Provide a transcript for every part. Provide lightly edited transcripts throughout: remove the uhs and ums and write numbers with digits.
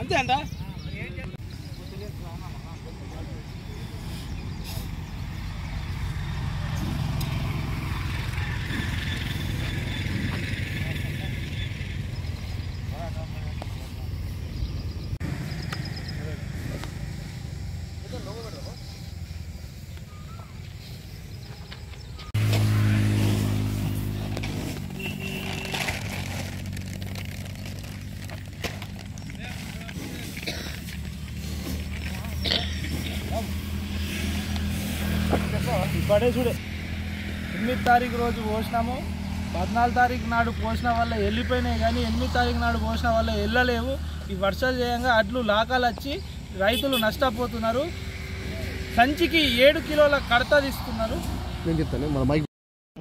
అంతే అంట. ఇప్పుడే చూడే 8 తారీఖు రోజు పోసినాము, 14 తారీఖు నాడు పోసిన వల్ల వెళ్ళిపోయినాయి, కానీ 8 తారీఖు నాడు పోసిన వల్ల వెళ్ళలేవు. ఈ వర్షాలు చేయంగా అడ్లు లాకాలు వచ్చి రైతులు నష్టపోతున్నారు. సంచికి 7 కిలోల కడత తీస్తున్నారు.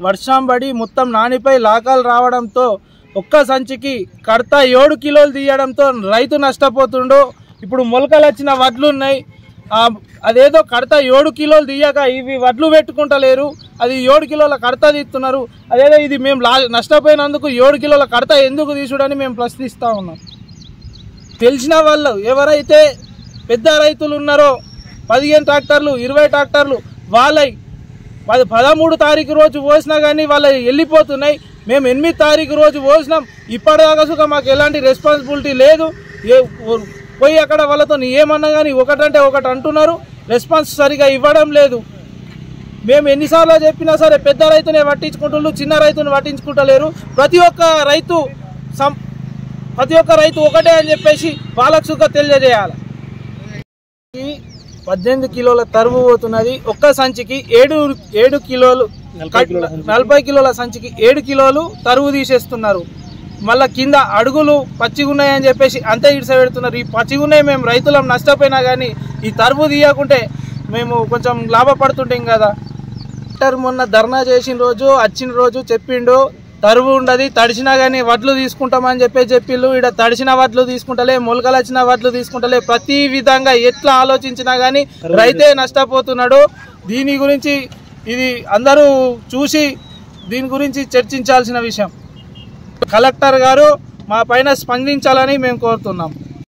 వర్షం పడి మొత్తం నానిపై లాకాలు రావడంతో ఒక్క సంచికి కడత 7 కిలోలు తీయడంతో రైతు నష్టపోతుండు. ఇప్పుడు మొలకలు వచ్చిన వడ్లు ఉన్నాయి, అదేదో కడత 7 కిలోలు తీయక ఇవి వడ్లు పెట్టుకుంటలేరు, అది 7 కిలోల కడత తీస్తున్నారు. అదేదో ఇది మేము నష్టపోయినందుకు 7 కిలోల కడత ఎందుకు తీసుడని మేము ప్రశ్నిస్తూ ఉన్నాం. తెలిసిన వాళ్ళు ఎవరైతే పెద్ద రైతులు ఉన్నారో 15 ట్రాక్టర్లు 20 ట్రాక్టర్లు వాళ్ళై 13 తారీఖు రోజు పోసినా కానీ వాళ్ళు వెళ్ళిపోతున్నాయి. మేము 8 తారీఖు రోజు పోసినాం, ఇప్పటిదాకా సుఖం మాకు ఎలాంటి రెస్పాన్సిబిలిటీ లేదు. పోయి అక్కడ వాళ్ళతో ఏమన్నా కానీ ఒకటంటే ఒకటి అంటున్నారు, రెస్పాన్స్ సరిగా ఇవ్వడం లేదు. మేము ఎన్నిసార్లు చెప్పినా సరే పెద్ద రైతునే పట్టించుకుంటున్నారు, చిన్న రైతుని పట్టించుకుంటలేరు. ప్రతి ఒక్క రైతు ఒకటే అని చెప్పేసి వాళ్ళకు సుఖ తెలియజేయాలి. 18 కిలోల తరువు పోతున్నది. ఒక్క సంచికి 7 కిలోలు 40 కిలోల సంచికి 7 కిలోలు తరువు తీసేస్తున్నారు. మళ్ళీ కింద అడుగులు పచ్చిగున్నాయని చెప్పేసి అంతే ఇడిసపెడుతున్నారు. ఈ పచ్చిగున్నాయి మేము రైతులం నష్టపోయినా కానీ ఈ తరువు తీయకుంటే మేము కొంచెం లాభపడుతుంటాం కదా. మొన్న ధర్నా చేసిన రోజు వచ్చిన రోజు చెప్పిండు తరువు ఉండదు, తడిసినా కానీ వడ్లు తీసుకుంటామని చెప్పిళ్ళు. ఇక్కడ తడిసిన వడ్లు తీసుకుంటలే, మొలకలు వచ్చిన వడ్లు తీసుకుంటలే, ప్రతి విధంగా ఎట్లా ఆలోచించినా కానీ రైతే నష్టపోతున్నాడు. దీని గురించి ఇది అందరూ చూసి దీని గురించి చర్చించాల్సిన విషయం. కలెక్టర్ గారు మా పైన స్పందించాలని మేము కోరుతున్నాం.